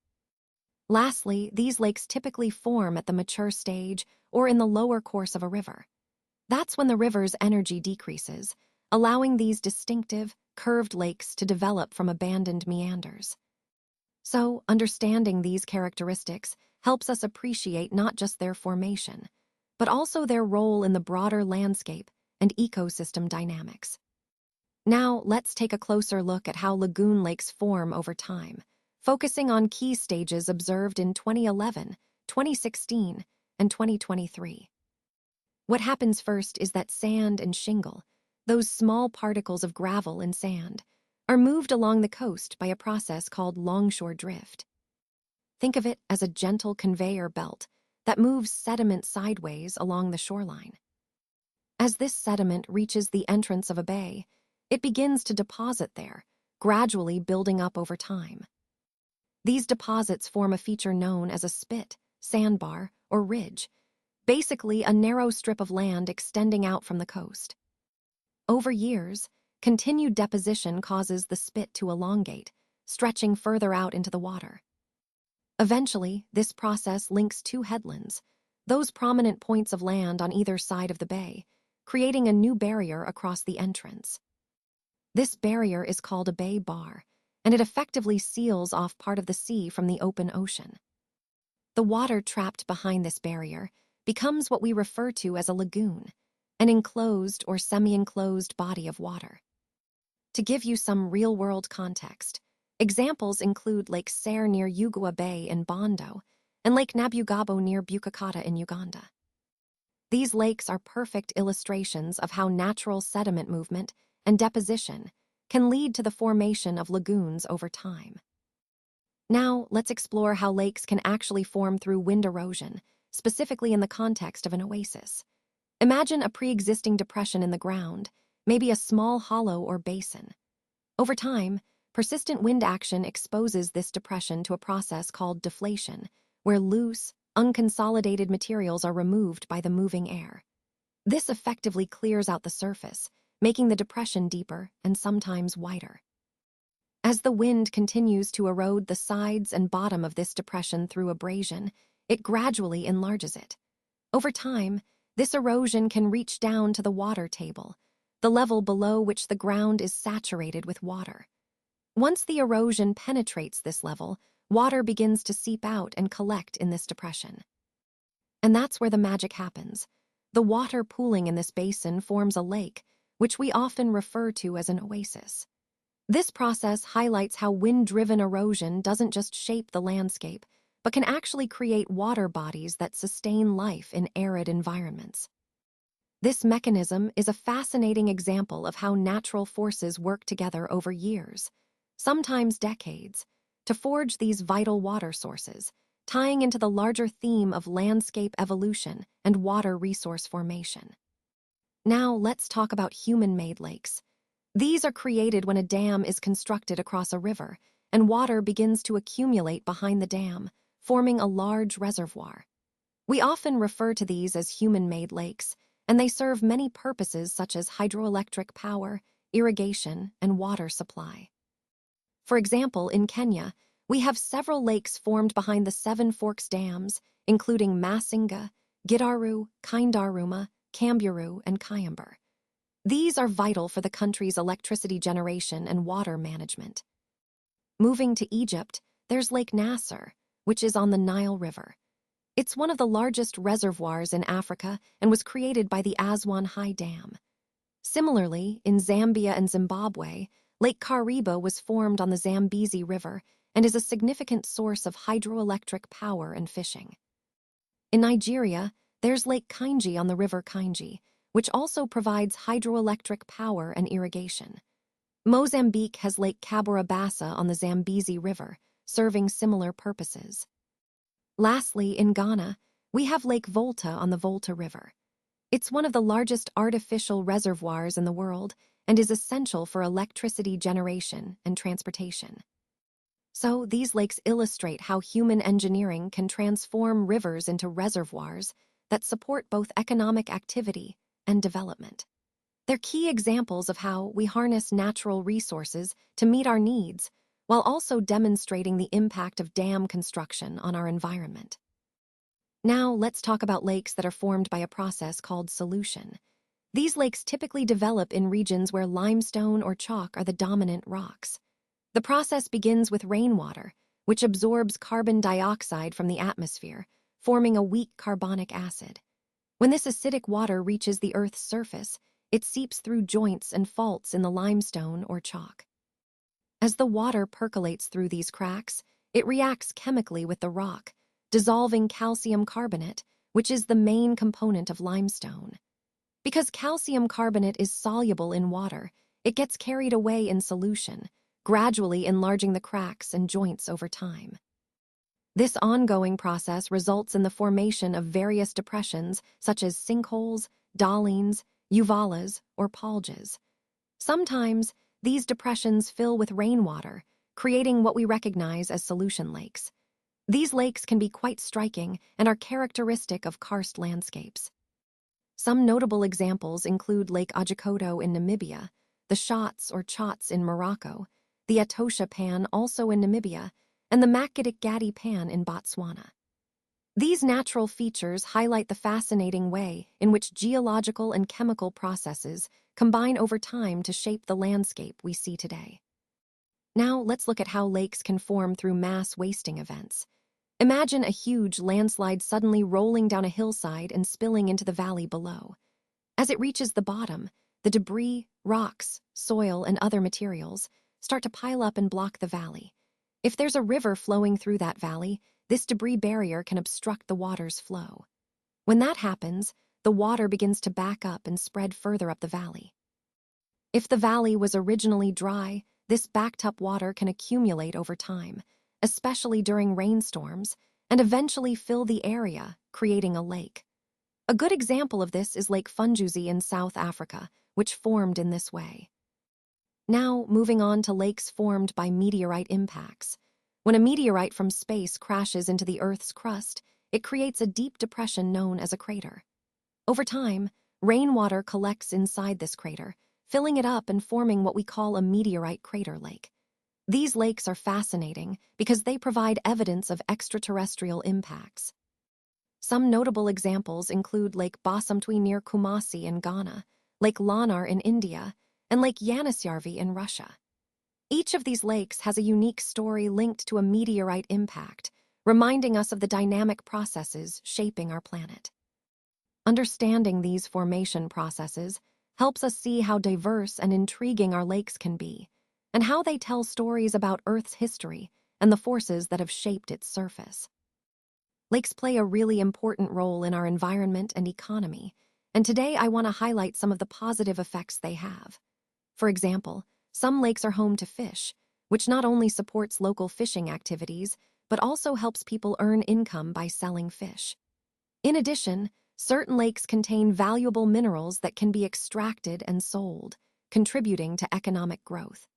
Lastly, these lakes typically form at the mature stage or in the lower course of a river. That's when the river's energy decreases, allowing these distinctive, curved lakes to develop from abandoned meanders. So, understanding these characteristics helps us appreciate not just their formation, but also their role in the broader landscape and ecosystem dynamics. Now, let's take a closer look at how lagoon lakes form over time, focusing on key stages observed in 2011, 2016, and 2023. What happens first is that sand and shingle, those small particles of gravel and sand, are moved along the coast by a process called longshore drift. Think of it as a gentle conveyor belt that moves sediment sideways along the shoreline. As this sediment reaches the entrance of a bay, it begins to deposit there, gradually building up over time. These deposits form a feature known as a spit, sandbar, or ridge, basically a narrow strip of land extending out from the coast. Over years, continued deposition causes the spit to elongate, stretching further out into the water. Eventually, this process links two headlands, those prominent points of land on either side of the bay, creating a new barrier across the entrance. This barrier is called a bay bar, and it effectively seals off part of the sea from the open ocean. The water trapped behind this barrier becomes what we refer to as a lagoon, an enclosed or semi-enclosed body of water. To give you some real-world context, examples include Lake Ser near Ugua Bay in Bondo and Lake Nabugabo near Bukakata in Uganda. These lakes are perfect illustrations of how natural sediment movement and deposition can lead to the formation of lagoons over time. Now, let's explore how lakes can actually form through wind erosion, specifically in the context of an oasis. Imagine a pre-existing depression in the ground, maybe a small hollow or basin. Over time, persistent wind action exposes this depression to a process called deflation, where loose, unconsolidated materials are removed by the moving air. This effectively clears out the surface, making the depression deeper and sometimes wider. As the wind continues to erode the sides and bottom of this depression through abrasion, it gradually enlarges it. Over time, this erosion can reach down to the water table, the level below which the ground is saturated with water. Once the erosion penetrates this level, water begins to seep out and collect in this depression. And that's where the magic happens. The water pooling in this basin forms a lake, which we often refer to as an oasis. This process highlights how wind-driven erosion doesn't just shape the landscape, but can actually create water bodies that sustain life in arid environments. This mechanism is a fascinating example of how natural forces work together over years, sometimes decades, to forge these vital water sources, tying into the larger theme of landscape evolution and water resource formation. Now let's talk about human-made lakes. These are created when a dam is constructed across a river, and water begins to accumulate behind the dam, forming a large reservoir. We often refer to these as human-made lakes, and they serve many purposes such as hydroelectric power, irrigation, and water supply. For example, in Kenya, we have several lakes formed behind the Seven Forks dams, including Masinga, Gidaru, Kindaruma, Kamburu, and Kayamber. These are vital for the country's electricity generation and water management. Moving to Egypt, there's Lake Nasser, which is on the Nile River. It's one of the largest reservoirs in Africa and was created by the Aswan High Dam. Similarly, in Zambia and Zimbabwe, Lake Kariba was formed on the Zambezi River and is a significant source of hydroelectric power and fishing. In Nigeria, there's Lake Kainji on the River Kainji, which also provides hydroelectric power and irrigation. Mozambique has Lake Cabora Bassa on the Zambezi River, serving similar purposes. Lastly, in Ghana, we have Lake Volta on the Volta River. It's one of the largest artificial reservoirs in the world and is essential for electricity generation and transportation. So, these lakes illustrate how human engineering can transform rivers into reservoirs that support both economic activity and development. They're key examples of how we harness natural resources to meet our needs, while also demonstrating the impact of dam construction on our environment. Now, let's talk about lakes that are formed by a process called solution. These lakes typically develop in regions where limestone or chalk are the dominant rocks. The process begins with rainwater, which absorbs carbon dioxide from the atmosphere, forming a weak carbonic acid. When this acidic water reaches the Earth's surface, it seeps through joints and faults in the limestone or chalk. As the water percolates through these cracks, it reacts chemically with the rock, dissolving calcium carbonate, which is the main component of limestone. Because calcium carbonate is soluble in water, it gets carried away in solution, gradually enlarging the cracks and joints over time. This ongoing process results in the formation of various depressions such as sinkholes, dolines, uvalas, or palges. Sometimes, these depressions fill with rainwater, creating what we recognize as solution lakes. These lakes can be quite striking and are characteristic of karst landscapes. Some notable examples include Lake Ajikoto in Namibia, the Shots or Chots in Morocco, the Etosha Pan also in Namibia, and the Makgadikgadi Pan in Botswana. These natural features highlight the fascinating way in which geological and chemical processes combine over time to shape the landscape we see today. Now, let's look at how lakes can form through mass wasting events. Imagine a huge landslide suddenly rolling down a hillside and spilling into the valley below. As it reaches the bottom, the debris, rocks, soil, and other materials start to pile up and block the valley. If there's a river flowing through that valley, this debris barrier can obstruct the water's flow. When that happens, the water begins to back up and spread further up the valley. If the valley was originally dry, this backed-up water can accumulate over time, especially during rainstorms, and eventually fill the area, creating a lake. A good example of this is Lake Funjuzi in South Africa, which formed in this way. Now, moving on to lakes formed by meteorite impacts. When a meteorite from space crashes into the Earth's crust, it creates a deep depression known as a crater. Over time, rainwater collects inside this crater, filling it up and forming what we call a meteorite crater lake. These lakes are fascinating because they provide evidence of extraterrestrial impacts. Some notable examples include Lake Basamtwi near Kumasi in Ghana, Lake Lanar in India, and Lake Yanisjarvi in Russia. Each of these lakes has a unique story linked to a meteorite impact, reminding us of the dynamic processes shaping our planet. Understanding these formation processes helps us see how diverse and intriguing our lakes can be, and how they tell stories about Earth's history and the forces that have shaped its surface. Lakes play a really important role in our environment and economy, and today I want to highlight some of the positive effects they have. For example, some lakes are home to fish, which not only supports local fishing activities, but also helps people earn income by selling fish. In addition, certain lakes contain valuable minerals that can be extracted and sold, contributing to economic growth.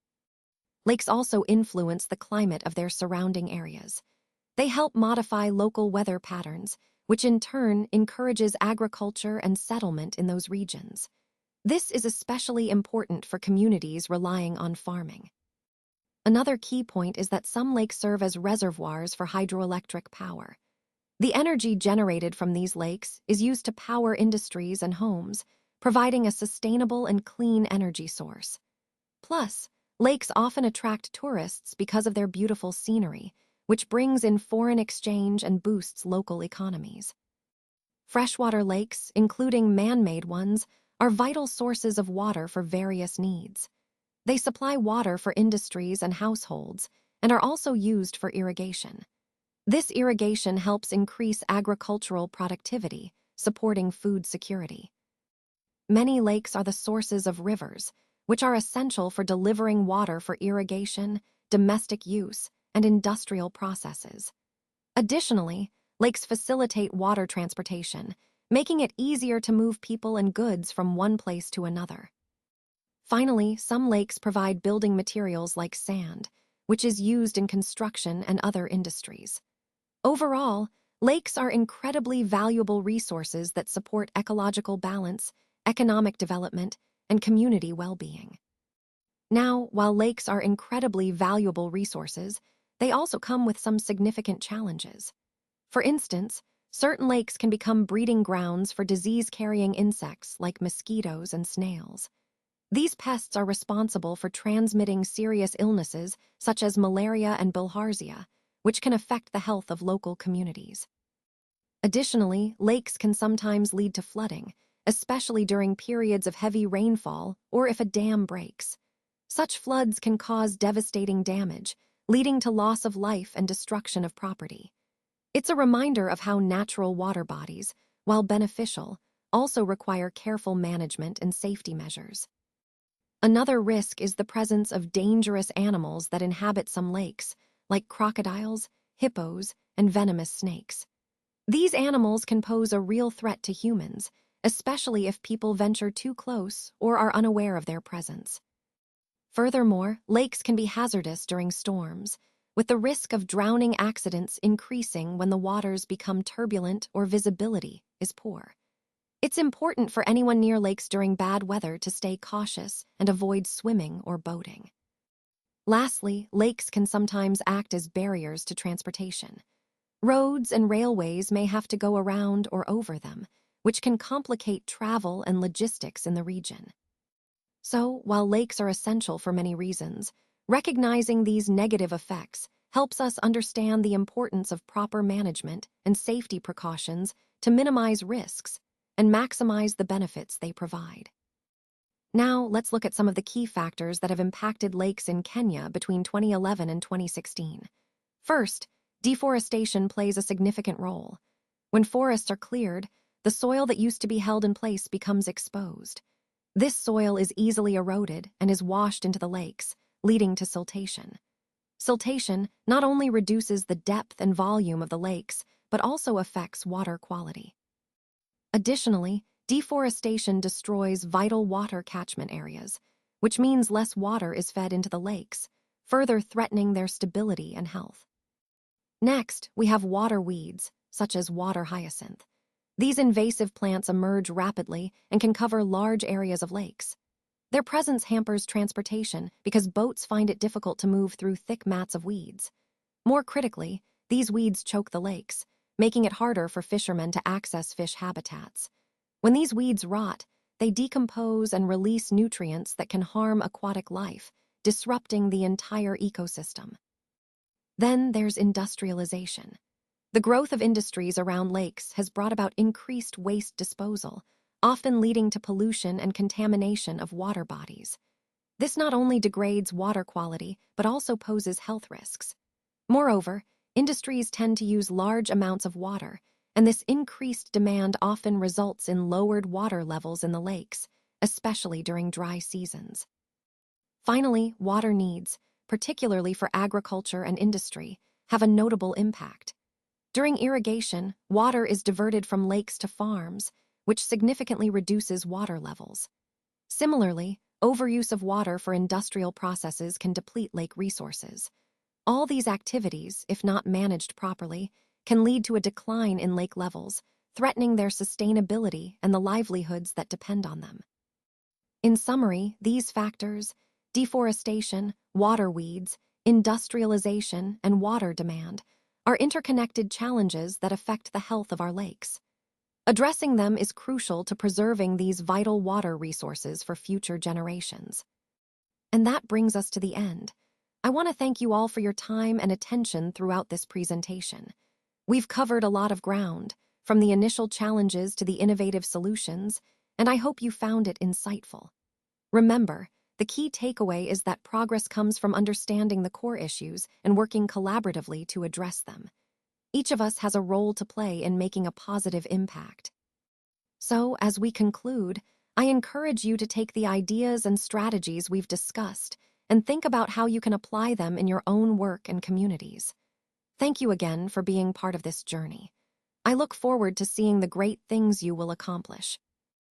Lakes also influence the climate of their surrounding areas. They help modify local weather patterns, which in turn encourages agriculture and settlement in those regions. This is especially important for communities relying on farming. Another key point is that some lakes serve as reservoirs for hydroelectric power. The energy generated from these lakes is used to power industries and homes, providing a sustainable and clean energy source. Plus, lakes often attract tourists because of their beautiful scenery, which brings in foreign exchange and boosts local economies. Freshwater lakes, including man-made ones, are vital sources of water for various needs. They supply water for industries and households, and are also used for irrigation. This irrigation helps increase agricultural productivity, supporting food security. Many lakes are the sources of rivers, which are essential for delivering water for irrigation, domestic use, and industrial processes. Additionally, lakes facilitate water transportation, making it easier to move people and goods from one place to another. Finally, some lakes provide building materials like sand, which is used in construction and other industries. Overall, lakes are incredibly valuable resources that support ecological balance, economic development, and community well-being. Now, while lakes are incredibly valuable resources, they also come with some significant challenges. For instance, certain lakes can become breeding grounds for disease-carrying insects like mosquitoes and snails. These pests are responsible for transmitting serious illnesses such as malaria and bilharzia, which can affect the health of local communities. Additionally, lakes can sometimes lead to flooding, especially during periods of heavy rainfall or if a dam breaks. Such floods can cause devastating damage, leading to loss of life and destruction of property. It's a reminder of how natural water bodies, while beneficial, also require careful management and safety measures. Another risk is the presence of dangerous animals that inhabit some lakes, like crocodiles, hippos, and venomous snakes. These animals can pose a real threat to humans, especially if people venture too close or are unaware of their presence. Furthermore, lakes can be hazardous during storms, with the risk of drowning accidents increasing when the waters become turbulent or visibility is poor. It's important for anyone near lakes during bad weather to stay cautious and avoid swimming or boating. Lastly, lakes can sometimes act as barriers to transportation. Roads and railways may have to go around or over them, which can complicate travel and logistics in the region. So, while lakes are essential for many reasons, recognizing these negative effects helps us understand the importance of proper management and safety precautions to minimize risks and maximize the benefits they provide. Now, let's look at some of the key factors that have impacted lakes in Kenya between 2011 and 2016. First, deforestation plays a significant role. When forests are cleared, the soil that used to be held in place becomes exposed. This soil is easily eroded and is washed into the lakes, leading to siltation. Siltation not only reduces the depth and volume of the lakes, but also affects water quality. Additionally, deforestation destroys vital water catchment areas, which means less water is fed into the lakes, further threatening their stability and health. Next, we have water weeds, such as water hyacinth. These invasive plants emerge rapidly and can cover large areas of lakes. Their presence hampers transportation because boats find it difficult to move through thick mats of weeds. More critically, these weeds choke the lakes, making it harder for fishermen to access fish habitats. When these weeds rot, they decompose and release nutrients that can harm aquatic life, disrupting the entire ecosystem. Then there's industrialization. The growth of industries around lakes has brought about increased waste disposal, often leading to pollution and contamination of water bodies. This not only degrades water quality, but also poses health risks. Moreover, industries tend to use large amounts of water, and this increased demand often results in lowered water levels in the lakes, especially during dry seasons. Finally, water needs, particularly for agriculture and industry, have a notable impact. During irrigation, water is diverted from lakes to farms, which significantly reduces water levels. Similarly, overuse of water for industrial processes can deplete lake resources. All these activities, if not managed properly, can lead to a decline in lake levels, threatening their sustainability and the livelihoods that depend on them. In summary, these factors, deforestation, water weeds, industrialization, and water demand, are interconnected challenges that affect the health of our lakes. Addressing them is crucial to preserving these vital water resources for future generations. And that brings us to the end. I want to thank you all for your time and attention throughout this presentation. We've covered a lot of ground, from the initial challenges to the innovative solutions, and I hope you found it insightful. Remember, the key takeaway is that progress comes from understanding the core issues and working collaboratively to address them. Each of us has a role to play in making a positive impact. So, as we conclude, I encourage you to take the ideas and strategies we've discussed and think about how you can apply them in your own work and communities. Thank you again for being part of this journey. I look forward to seeing the great things you will accomplish.